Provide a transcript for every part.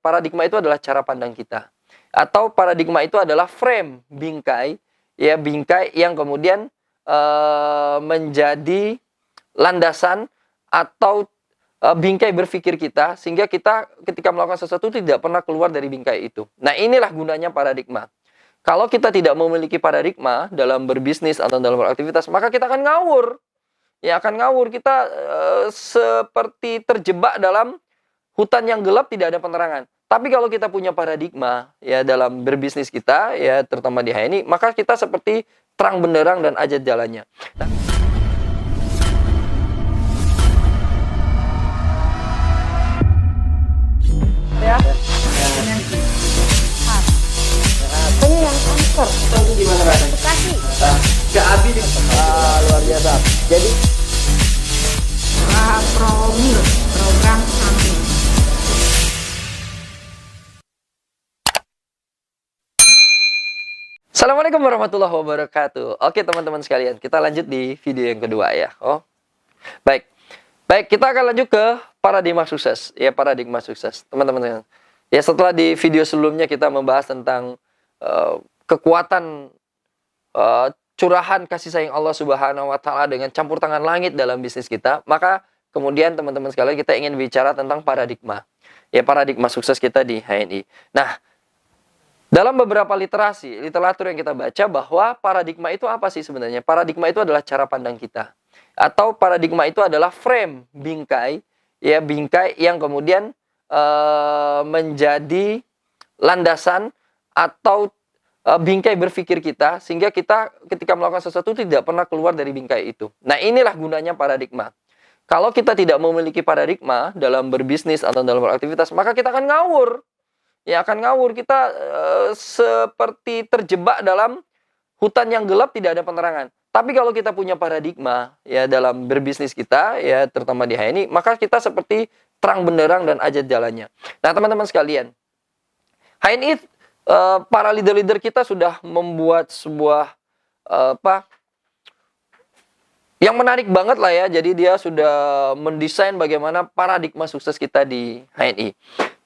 paradigma itu adalah cara pandang kita. Atau paradigma itu adalah frame, bingkai, ya bingkai yang kemudian menjadi landasan atau bingkai berpikir kita, sehingga kita ketika melakukan sesuatu tidak pernah keluar dari bingkai itu. Nah, inilah gunanya paradigma. Kalau kita tidak memiliki paradigma dalam berbisnis atau dalam beraktivitas, maka kita akan ngawur. Ya, akan ngawur. Kita seperti terjebak dalam hutan yang gelap, tidak ada penerangan. Tapi kalau kita punya paradigma ya dalam berbisnis kita, ya terutama di HNI, maka kita seperti terang benderang dan aja jalannya. Nah, ya. Ini yang kanker. itu gimana rasanya? Bekasi. Gak habis. Luar biasa. Jadi Promil, program hamil. Assalamualaikum warahmatullahi wabarakatuh. Oke teman-teman sekalian, kita lanjut di video yang kedua ya. Baik, kita akan lanjut ke paradigma sukses. Ya, paradigma sukses, teman-teman. Ya, setelah di video sebelumnya kita membahas tentang kekuatan curahan kasih sayang Allah Subhanahu Wa Taala dengan campur tangan langit dalam bisnis kita, maka kemudian teman-teman sekalian kita ingin bicara tentang paradigma. Ya, paradigma sukses kita di HNI. Nah, dalam beberapa literatur yang kita baca bahwa paradigma itu apa sih sebenarnya? Paradigma itu adalah cara pandang kita. Atau paradigma itu adalah frame, bingkai, ya bingkai yang kemudian menjadi landasan atau bingkai berpikir kita, sehingga kita ketika melakukan sesuatu tidak pernah keluar dari bingkai itu. Nah, inilah gunanya paradigma. Kalau kita tidak memiliki paradigma dalam berbisnis atau dalam beraktivitas, maka kita akan ngawur. Ya, akan ngawur. Kita seperti terjebak dalam hutan yang gelap, tidak ada penerangan. Tapi kalau kita punya paradigma ya dalam berbisnis kita, ya terutama di HNI, maka kita seperti terang benderang dan aja jalannya. Nah, teman-teman sekalian, HNI para leader-leader kita sudah membuat sebuah yang menarik banget lah ya. Jadi dia sudah mendesain bagaimana paradigma sukses kita di HNI.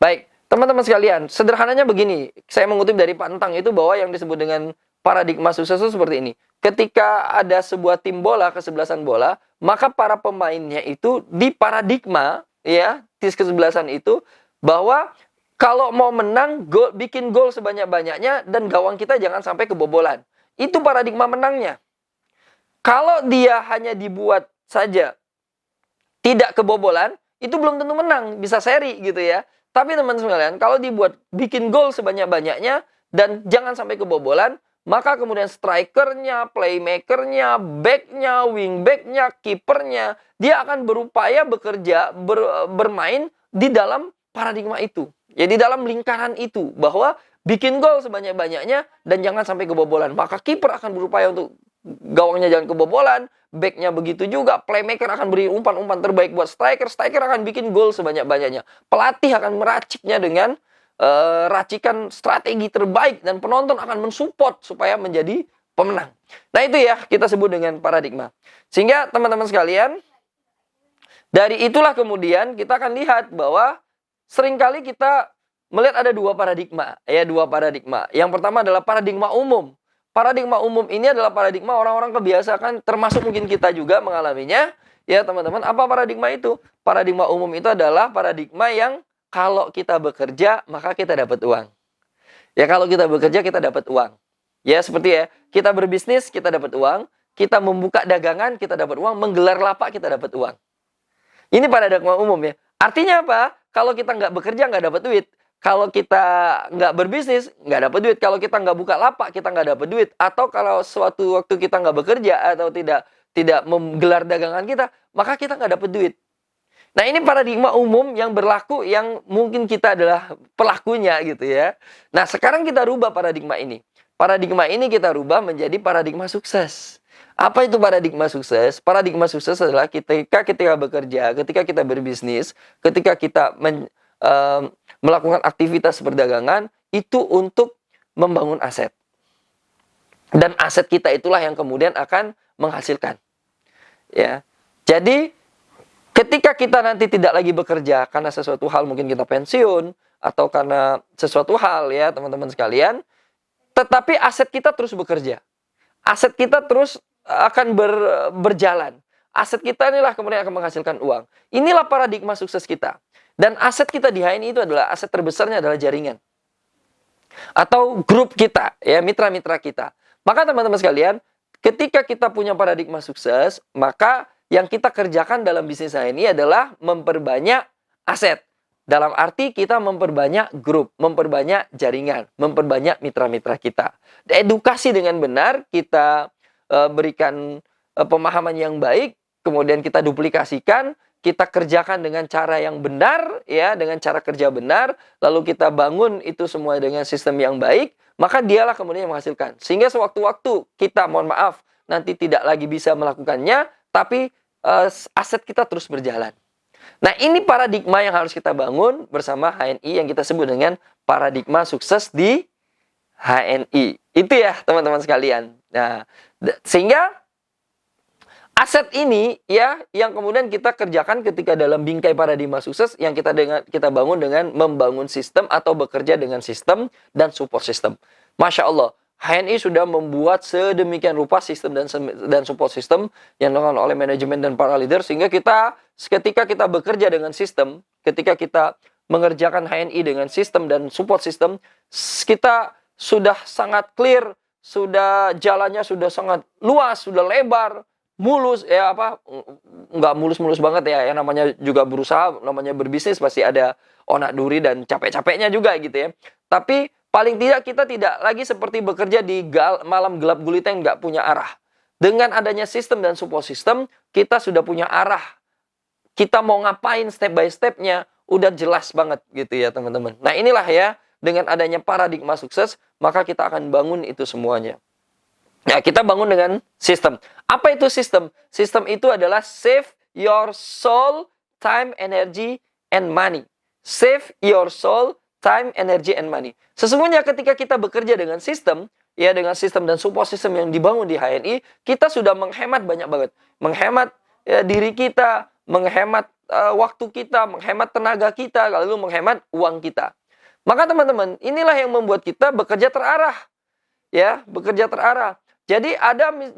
Baik, teman-teman sekalian, sederhananya begini, saya mengutip dari Pak Entang itu bahwa yang disebut dengan paradigma sukses itu seperti ini. Ketika ada sebuah tim bola, kesebelasan bola, maka para pemainnya itu di paradigma, ya, di kesebelasan itu, bahwa kalau mau menang, bikin gol sebanyak-banyaknya dan gawang kita jangan sampai kebobolan. Itu paradigma menangnya. Kalau dia hanya dibuat saja tidak kebobolan, itu belum tentu menang, bisa seri gitu ya. Tapi teman-teman sekalian, kalau dibuat bikin gol sebanyak-banyaknya dan jangan sampai kebobolan, maka kemudian strikernya, playmakernya, backnya, wingbacknya, kipernya, dia akan berupaya bekerja, bermain di dalam paradigma itu. Ya, di dalam lingkaran itu, bahwa bikin gol sebanyak-banyaknya dan jangan sampai kebobolan. Maka kiper akan berupaya untuk gawangnya jangan kebobolan, backnya begitu juga, playmaker akan beri umpan-umpan terbaik buat striker akan bikin gol sebanyak-banyaknya. Pelatih akan meraciknya dengan racikan strategi terbaik dan penonton akan mensupport supaya menjadi pemenang. Nah, itu ya kita sebut dengan paradigma. Sehingga teman-teman sekalian, dari itulah kemudian kita akan lihat bahwa seringkali kita melihat ada dua paradigma. Yang pertama adalah paradigma umum. Paradigma umum ini adalah paradigma orang-orang kebiasaan, termasuk mungkin kita juga mengalaminya. Ya teman-teman, apa paradigma itu? Paradigma umum itu adalah paradigma yang kalau kita bekerja, maka kita dapat uang. Ya, kalau kita bekerja, kita dapat uang. Ya, seperti ya, kita berbisnis, kita dapat uang. Kita membuka dagangan, kita dapat uang. Menggelar lapak, kita dapat uang. Ini paradigma umum ya. Artinya apa? Kalau kita nggak bekerja, nggak dapat duit. Kalau kita nggak berbisnis, nggak dapat duit. Kalau kita nggak buka lapak, kita nggak dapat duit. Atau kalau suatu waktu kita nggak bekerja atau tidak menggelar dagangan kita, maka kita nggak dapat duit. Nah, ini paradigma umum yang berlaku, yang mungkin kita adalah pelakunya gitu ya. Nah, sekarang kita rubah paradigma ini. Paradigma ini kita rubah menjadi paradigma sukses. Apa itu paradigma sukses? Paradigma sukses adalah ketika bekerja, ketika kita berbisnis, ketika kita melakukan aktivitas perdagangan, itu untuk membangun aset. Dan aset kita itulah yang kemudian akan menghasilkan. Ya. Jadi ketika kita nanti tidak lagi bekerja karena sesuatu hal, mungkin kita pensiun atau karena sesuatu hal ya teman-teman sekalian, tetapi aset kita terus bekerja. Aset kita terus akan berjalan. Aset kita inilah kemudian akan menghasilkan uang. Inilah paradigma sukses kita. Dan aset kita di HNI itu adalah aset terbesarnya adalah jaringan. Atau grup kita, ya mitra-mitra kita. Maka teman-teman sekalian, ketika kita punya paradigma sukses, maka yang kita kerjakan dalam bisnis HNI adalah memperbanyak aset. Dalam arti kita memperbanyak grup, memperbanyak jaringan, memperbanyak mitra-mitra kita. Edukasi dengan benar, kita berikan pemahaman yang baik, kemudian kita duplikasikan, kita kerjakan dengan cara yang benar, ya, dengan cara kerja benar, lalu kita bangun itu semua dengan sistem yang baik, maka dialah kemudian yang menghasilkan. Sehingga sewaktu-waktu kita, mohon maaf, nanti tidak lagi bisa melakukannya, tapi aset kita terus berjalan. Nah, ini paradigma yang harus kita bangun bersama HNI yang kita sebut dengan paradigma sukses di HNI. Itu ya, teman-teman sekalian. Nah, sehingga aset ini ya yang kemudian kita kerjakan ketika dalam bingkai paradigma sukses yang kita bangun dengan membangun sistem atau bekerja dengan sistem dan support system. Masya Allah, HNI sudah membuat sedemikian rupa sistem dan support system yang dilakukan oleh manajemen dan para leader sehingga ketika kita bekerja dengan sistem, ketika kita mengerjakan HNI dengan sistem dan support system, kita sudah sangat clear, sudah jalannya sudah sangat luas, sudah lebar, mulus, ya apa, nggak mulus-mulus banget ya, yang namanya juga berusaha, namanya berbisnis pasti ada onak duri dan capek-capeknya juga gitu ya. Tapi paling tidak kita tidak lagi seperti bekerja di malam gelap gulita yang nggak punya arah. Dengan adanya sistem dan support system, kita sudah punya arah. Kita mau ngapain step by stepnya, udah jelas banget gitu ya teman-teman. Nah inilah ya, dengan adanya paradigma sukses, maka kita akan bangun itu semuanya. Nah, kita bangun dengan sistem. Apa itu sistem? Sistem itu adalah save your soul, time, energy, and money. Save your soul, time, energy, and money. Sesungguhnya ketika kita bekerja dengan sistem, ya dengan sistem dan support system yang dibangun di HNI, kita sudah menghemat banyak banget. Menghemat ya, diri kita, menghemat waktu kita, menghemat tenaga kita, lalu menghemat uang kita. Maka teman-teman, inilah yang membuat kita bekerja terarah. Ya, bekerja terarah. Jadi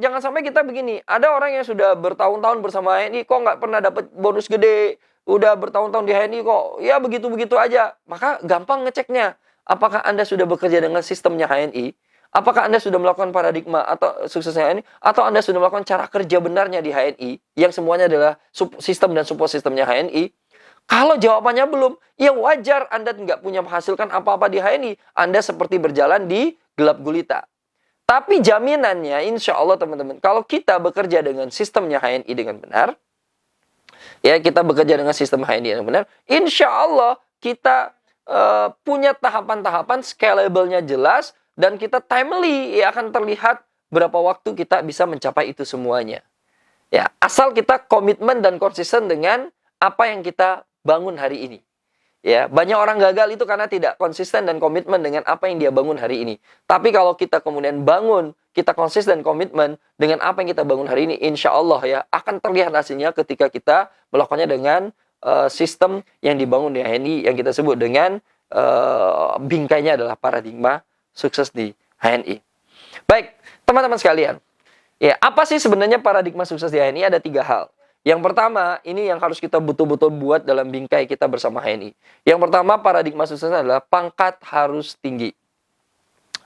jangan sampai kita begini, ada orang yang sudah bertahun-tahun bersama HNI kok nggak pernah dapat bonus gede, udah bertahun-tahun di HNI kok ya begitu-begitu aja. Maka gampang ngeceknya, apakah Anda sudah bekerja dengan sistemnya HNI? Apakah Anda sudah melakukan paradigma atau suksesnya HNI? Atau Anda sudah melakukan cara kerja benarnya di HNI, yang semuanya adalah sistem dan support sistemnya HNI? Kalau jawabannya belum, ya wajar Anda nggak punya menghasilkan apa-apa di HNI. Anda seperti berjalan di gelap gulita. Tapi jaminannya, insya Allah teman-teman, kalau kita bekerja dengan sistemnya HNI dengan benar, ya kita bekerja dengan sistem HNI dengan benar, insya Allah kita punya tahapan-tahapan scalable-nya jelas, dan kita timely, ya akan terlihat berapa waktu kita bisa mencapai itu semuanya. Ya, asal kita komitmen dan konsisten dengan apa yang kita bangun hari ini. Ya, banyak orang gagal itu karena tidak konsisten dan komitmen dengan apa yang dia bangun hari ini. Tapi kalau kita kemudian bangun, kita konsisten komitmen dengan apa yang kita bangun hari ini, insya Allah ya akan terlihat hasilnya ketika kita melakukannya dengan sistem yang dibangun di HNI yang kita sebut dengan bingkainya adalah paradigma sukses di HNI. Baik, teman-teman sekalian. Ya, apa sih sebenarnya paradigma sukses di HNI? Ada 3 hal. Yang pertama, ini yang harus kita betul-betul buat dalam bingkai kita bersama HNI. Yang pertama, paradigma sukses adalah pangkat harus tinggi.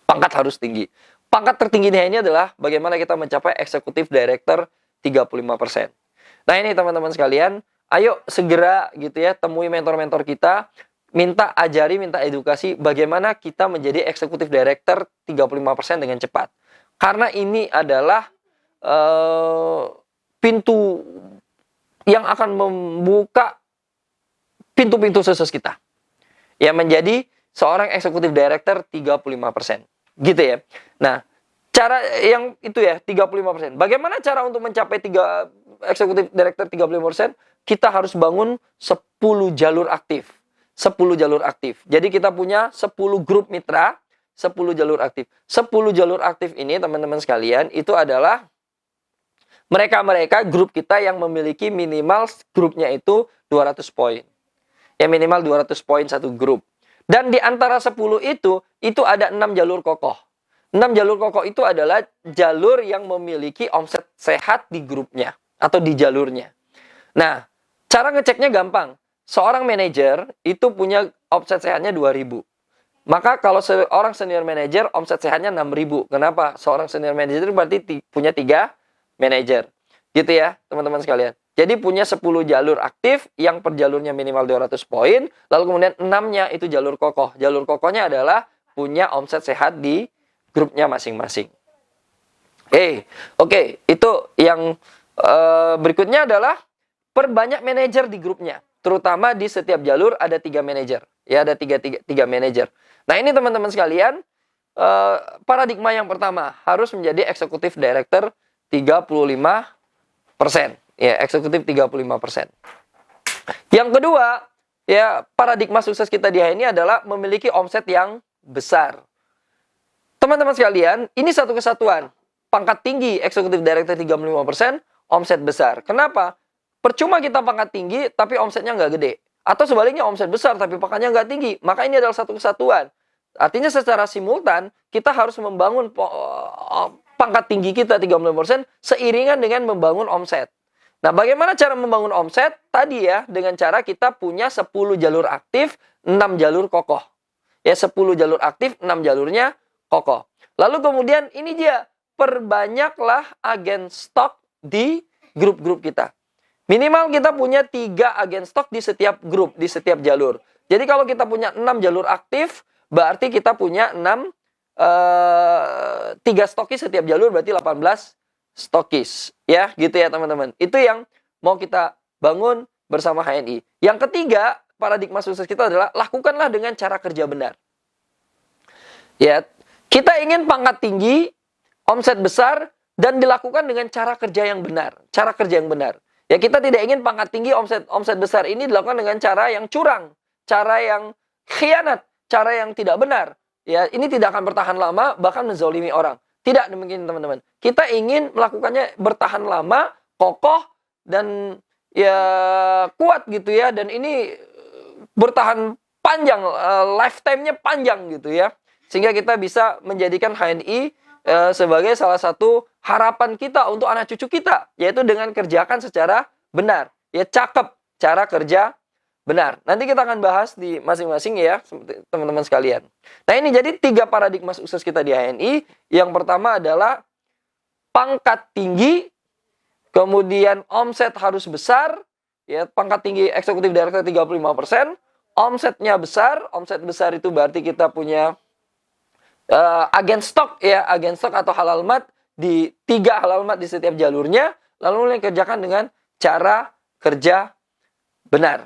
Pangkat harus tinggi. Pangkat tertinggi di HNI adalah bagaimana kita mencapai eksekutif director 35%. Nah ini teman-teman sekalian, ayo segera gitu ya, temui mentor-mentor kita, minta ajari, minta edukasi bagaimana kita menjadi eksekutif director 35% dengan cepat. Karena ini adalah pintu yang akan membuka pintu-pintu sukses kita. Ya, menjadi seorang eksekutif director 35%. Gitu ya. Nah, cara yang itu ya, 35%. Bagaimana cara untuk mencapai eksekutif director 35%? Kita harus bangun 10 jalur aktif. 10 jalur aktif. Jadi kita punya 10 grup mitra, 10 jalur aktif. 10 jalur aktif ini teman-teman sekalian, itu adalah mereka-mereka grup kita yang memiliki minimal grupnya itu 200 poin. Ya minimal 200 poin satu grup. Dan di antara 10 itu ada 6 jalur kokoh. 6 jalur kokoh itu adalah jalur yang memiliki omset sehat di grupnya atau di jalurnya. Nah, cara ngeceknya gampang. Seorang manajer itu punya omset sehatnya 2.000. Maka kalau seorang senior manager omset sehatnya 6.000. Kenapa? Seorang senior manager itu berarti punya 3 manajer. Gitu ya, teman-teman sekalian. Jadi punya 10 jalur aktif yang per jalurnya minimal 200 poin. Lalu kemudian 6-nya itu jalur kokoh. Jalur kokohnya adalah punya omset sehat di grupnya masing-masing. Oke, itu yang berikutnya adalah perbanyak manajer di grupnya. Terutama di setiap jalur ada 3 manajer. Ya, ada 3 manajer. Nah, ini teman-teman sekalian, paradigma yang pertama harus menjadi eksekutif director 35%. Ya, eksekutif 35%. Yang kedua, ya, paradigma sukses kita di HNI adalah memiliki omset yang besar. Teman-teman sekalian, ini satu kesatuan. Pangkat tinggi eksekutif director 35%, omset besar. Kenapa? Percuma kita pangkat tinggi, tapi omsetnya nggak gede. Atau sebaliknya omset besar, tapi pangkatnya nggak tinggi. Maka ini adalah satu kesatuan. Artinya secara simultan, kita harus membangun pangkat tinggi kita 35% seiringan dengan membangun omset. Nah, bagaimana cara membangun omset? Tadi ya, dengan cara kita punya 10 jalur aktif, 6 jalur kokoh. Ya, 10 jalur aktif, 6 jalurnya kokoh. Lalu kemudian ini dia, perbanyaklah agen stok di grup-grup kita. Minimal kita punya 3 agen stok di setiap grup, di setiap jalur. Jadi kalau kita punya 6 jalur aktif, berarti kita punya 3 stokis setiap jalur, berarti 18 stokis. Ya, gitu ya teman-teman. Itu yang mau kita bangun bersama HNI. Yang ketiga, paradigma sukses kita adalah lakukanlah dengan cara kerja benar. Ya, kita ingin pangkat tinggi, omset besar, dan dilakukan dengan cara kerja yang benar. Cara kerja yang benar. Ya, kita tidak ingin pangkat tinggi, omset besar ini dilakukan dengan cara yang curang, cara yang khianat, cara yang tidak benar. Ya, ini tidak akan bertahan lama, bahkan menzalimi orang. Tidak demikian teman-teman. Kita ingin melakukannya bertahan lama, kokoh, dan ya kuat gitu ya. Dan ini bertahan panjang, lifetime-nya panjang gitu ya. Sehingga kita bisa menjadikan HNI sebagai salah satu harapan kita untuk anak cucu kita. Yaitu dengan kerjakan secara benar. Ya, cakep cara kerja benar. Nanti kita akan bahas di masing-masing ya, teman-teman sekalian. Nah, ini jadi 3 paradigma sukses kita di HNI. Yang pertama adalah pangkat tinggi, kemudian omset harus besar, ya, pangkat tinggi eksekutif director 35%, omsetnya besar. Omset besar itu berarti kita punya agen stok ya, agen stok atau halal mat di 3 halal mat di setiap jalurnya, lalu kerjakan dengan cara kerja benar.